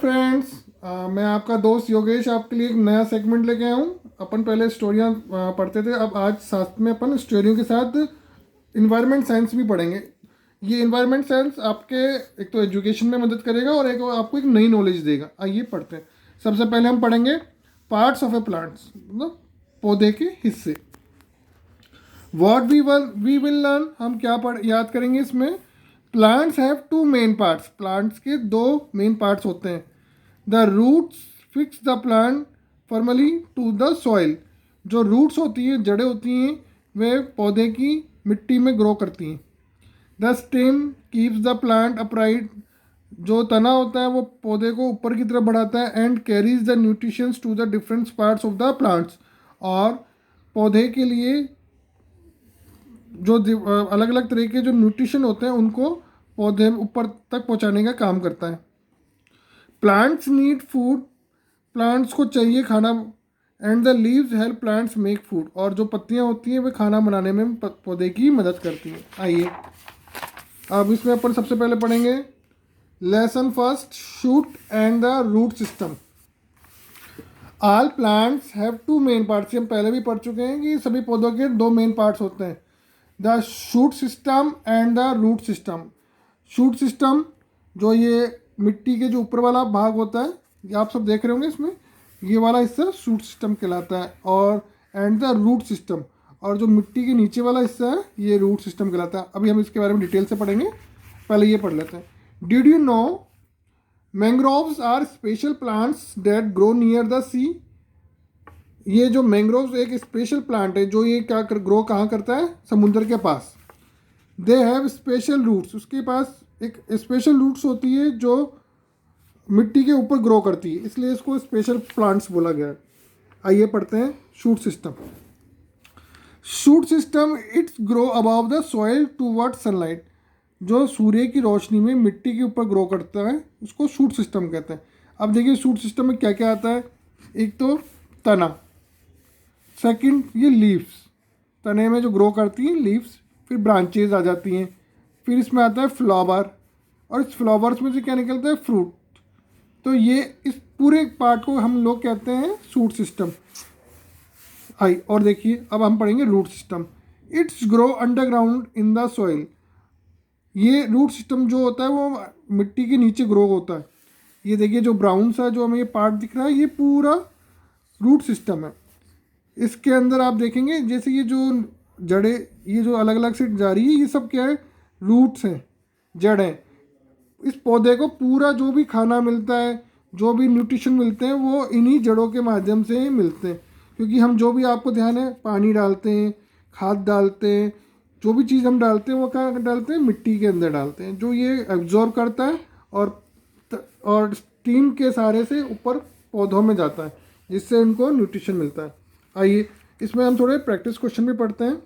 Friends, मैं आपका दोस्त योगेश आपके लिए एक नया सेगमेंट लेके आया हूँ। अपन पहले स्टोरियाँ पढ़ते थे, अब आज साथ में अपन स्टोरियों के साथ इन्वायरमेंट साइंस भी पढ़ेंगे। ये इन्वायरमेंट साइंस आपके एक तो एजुकेशन में मदद करेगा और एक आपको एक नई नॉलेज देगा। आइए पढ़ते हैं। सबसे पहले हम पढ़ेंगे पार्ट्स ऑफ ए प्लांट्स, मतलब पौधे के हिस्से। वॉट वी विल लर्न, हम क्या याद करेंगे इसमें। Plants have two main parts, plants के दो मेन पार्ट्स होते हैं। The roots fix the plant formally to the soil, जो रूट्स होती हैं, जड़ें होती हैं, वे पौधे की मिट्टी में ग्रो करती हैं। The stem keeps the plant upright, जो तना होता है वो पौधे को ऊपर की तरफ बढ़ाता है। And carries the nutritions to the different parts of the plants, और पौधे के लिए जो अलग अलग तरह के जो न्यूट्रिशन होते हैं उनको पौधे ऊपर तक पहुंचाने का काम करता है। प्लांट्स नीड फूड, प्लांट्स को चाहिए खाना। And the leaves help plants make food, और जो पत्तियां होती हैं वे खाना बनाने में पौधे की मदद करती हैं। आइए अब इसमें अपन सबसे पहले पढ़ेंगे lesson first, shoot and the root system. All plants have two main parts, हम पहले भी पढ़ चुके हैं कि सभी पौधों के दो मेन पार्ट्स होते हैं, the shoot system and the root system. Shoot system जो ये मिट्टी के जो ऊपर वाला भाग होता है, ये आप सब देख रहे होंगे, इसमें ये वाला हिस्सा शूट सिस्टम कहलाता है। और एंड द रूट सिस्टम, और जो मिट्टी के नीचे वाला हिस्सा है ये रूट सिस्टम कहलाता है। अभी हम इसके बारे में डिटेल से पढ़ेंगे, पहले ये पढ़ लेते हैं। Did you know mangroves are special plants that grow near the sea. ये जो मैंग्रोव्स एक स्पेशल प्लांट है जो ये क्या ग्रो कहाँ करता है, समुद्र के पास। दे हैव स्पेशल रूट्स, उसके पास एक स्पेशल रूट्स होती है जो मिट्टी के ऊपर ग्रो करती है, इसलिए इसको स्पेशल प्लांट्स बोला गया है। आइए पढ़ते हैं shoot system. Shoot system it's grow above the soil toward sunlight, जो सूर्य की रोशनी में मिट्टी के ऊपर ग्रो करता है उसको शूट सिस्टम कहते हैं। अब देखिए शूट सिस्टम में क्या क्या आता है। एक तो तना, सेकंड ये लीव्स, तने में जो ग्रो करती हैं लीव्स, फिर ब्रांचेज आ जाती हैं, फिर इसमें आता है फ्लावर, और इस फ्लावर्स में से क्या निकलता है, फ्रूट। तो ये इस पूरे पार्ट को हम लोग कहते हैं शूट सिस्टम। आई और देखिए अब हम पढ़ेंगे root system. It's grow underground in the soil, ये रूट सिस्टम जो होता है वो मिट्टी के नीचे ग्रो होता है। ये देखिए जो ब्राउन सा जो हमें ये पार्ट दिख रहा है ये पूरा रूट सिस्टम है। इसके अंदर आप देखेंगे जैसे ये जो जड़ें ये जो अलग अलग से जा रही है, ये सब क्या है, रूट्स हैं, जड़ें। इस पौधे को पूरा जो भी खाना मिलता है, जो भी न्यूट्रिशन मिलते हैं वो इन्हीं जड़ों के माध्यम से ही मिलते हैं। क्योंकि हम जो भी, आपको ध्यान है, पानी डालते हैं, खाद डालते हैं, जो भी चीज़ हम डालते हैं वो कहाँ डालते हैं, मिट्टी के अंदर डालते हैं, जो ये एब्जॉर्ब करता है और स्टीम के सहारे से ऊपर पौधों में जाता है, जिससे उनको न्यूट्रिशन मिलता है। आइए इसमें हम थोड़े प्रैक्टिस क्वेश्चन भी पढ़ते हैं।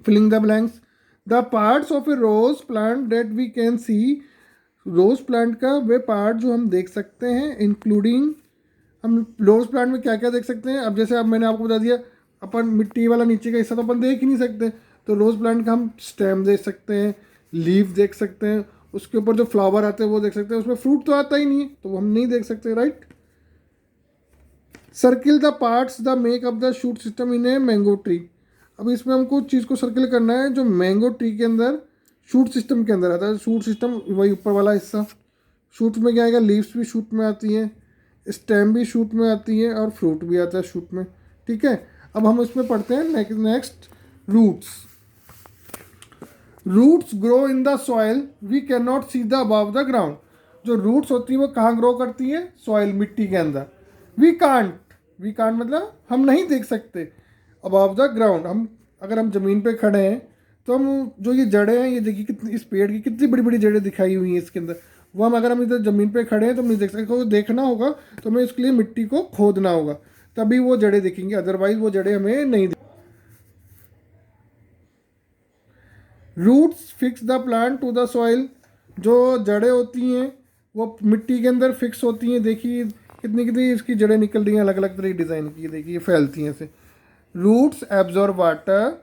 Filling the blanks. The parts of a rose plant that we can see, rose plant का वे पार्ट जो हम देख सकते हैं, इंक्लूडिंग, हम रोज प्लांट में क्या क्या देख सकते हैं। अब जैसे अब मैंने आपको बता दिया, अपन मिट्टी वाला नीचे का हिस्सा तो अपन देख ही नहीं सकते, तो रोज प्लांट का हम स्टेम देख सकते हैं, लीव देख सकते हैं, उसके ऊपर जो फ्लावर आते हैं वो देख सकते हैं। उसमें फ्रूट तो आता ही नहीं है तो वो हम नहीं देख सकते, right. Circle the parts the make up the shoot system in a mango tree. अब इसमें हमको चीज़ को सर्किल करना है जो मैंगो ट्री के अंदर शूट सिस्टम के अंदर आता है। शूट सिस्टम वही ऊपर वाला हिस्सा, शूट में क्या आएगा, लीव्स भी शूट में आती हैं, स्टेम भी शूट में आती है, और फ्रूट भी आता है शूट में, ठीक है। अब हम इसमें पढ़ते हैं next roots. Roots grow in the soil we can not see the above the ground, जो रूट्स होती है वो कहाँ ग्रो करती है, सॉइल, मिट्टी के अंदर। वी कांट मतलब हम नहीं देख सकते अबव द ग्राउंड। हम अगर हम ज़मीन पे खड़े हैं तो हम जो ये जड़ें हैं, ये देखिए कितनी, इस पेड़ की कितनी बड़ी बड़ी जड़ें दिखाई हुई हैं इसके अंदर, वो हम अगर हम इधर ज़मीन पे खड़े हैं तो हम नहीं देख सकते। देखना होगा तो हमें इसके लिए मिट्टी को खोदना होगा, तभी वो जड़ें दिखेंगी, अदरवाइज वो जड़ें हमें नहीं दिखेंगी। Roots fix the plant to the soil, जो जड़ें होती हैं वो मिट्टी के अंदर फिक्स होती हैं। देखिए कितनी कितनी इसकी जड़ें निकल रही हैं अलग अलग तरह की डिज़ाइन की, देखिए फैलती हैं ऐसे। रूट्स एब्जॉर्ब वाटर,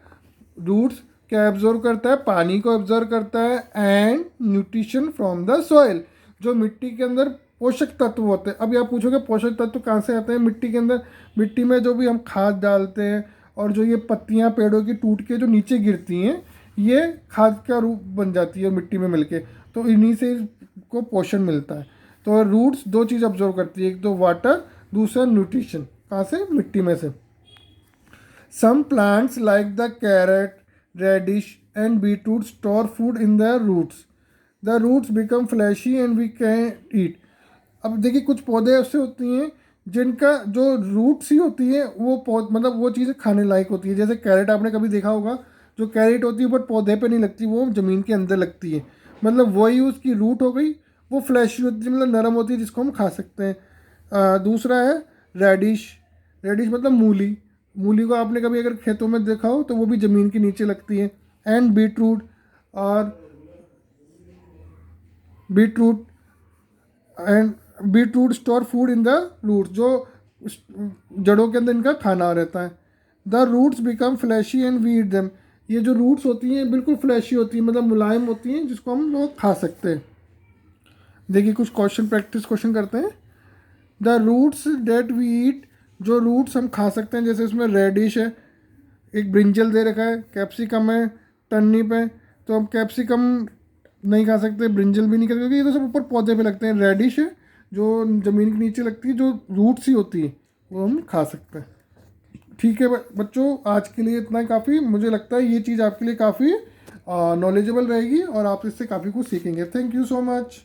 रूट्स क्या एब्जॉर्ब करता है, पानी को एब्जॉर्ब करता है, and nutrition from the soil, जो मिट्टी के अंदर पोषक तत्व होते हैं। अभी आप पूछोगे पोषक तत्व कहाँ से आते हैं मिट्टी के अंदर? मिट्टी में जो भी हम खाद डालते हैं और जो ये पत्तियाँ पेड़ों की टूट के जो नीचे गिरती हैं, ये खाद का रूप बन जाती है मिट्टी में मिलके, तो इन्हीं से को पोषण मिलता है। तो रूट्स दो चीज़ ऑब्जर्व करती है, एक तो वाटर, दूसरा न्यूट्रिशन। कहाँ से? मिट्टी में से। Some plants like the carrot, radish and beetroot store food in their roots. The roots become fleshy and we can eat. अब देखिए कुछ पौधे ऐसे होती हैं जिनका जो रूट्स ही होती है वो मतलब वो चीज़ें खाने लायक होती है। जैसे कैरेट आपने कभी देखा होगा, जो कैरेट होती है बट पौधे पे नहीं लगती, वो ज़मीन के अंदर लगती है, मतलब वही उसकी रूट हो गई, वो फ्लैशी होती है मतलब नरम होती है जिसको हम खा सकते हैं। दूसरा है रेडिश। रेडिश मतलब मूली। मूली को आपने कभी अगर खेतों में देखा हो तो वो भी ज़मीन के नीचे लगती है। And beetroot. और beetroot and beetroot store food in the roots, जो जड़ों के अंदर इनका खाना रहता है। The roots become fleshy and we eat them. ये जो रूट्स होती हैं बिल्कुल फ्लैशी होती हैं, मतलब मुलायम होती हैं, जिसको हम लोग खा सकते हैं। देखिए कुछ क्वेश्चन, प्रैक्टिस क्वेश्चन करते हैं। The roots that we eat, जो रूट्स हम खा सकते हैं, जैसे इसमें रेडिश है, एक ब्रिंजल दे रखा है, कैप्सिकम है, टर्निप है, तो हम कैप्सिकम नहीं खा सकते, ब्रिंजल भी नहीं खा सकते क्योंकि ये तो सब ऊपर पौधे पे लगते हैं। रेडिश है जो ज़मीन के नीचे लगती है, जो रूट्स ही होती है, वो हम खा सकते हैं। ठीक है बच्चों, आज के लिए इतना ही काफ़ी। मुझे लगता है ये चीज़ आपके लिए काफ़ी नॉलेजेबल रहेगी और आप इससे काफ़ी कुछ सीखेंगे। Thank you so much.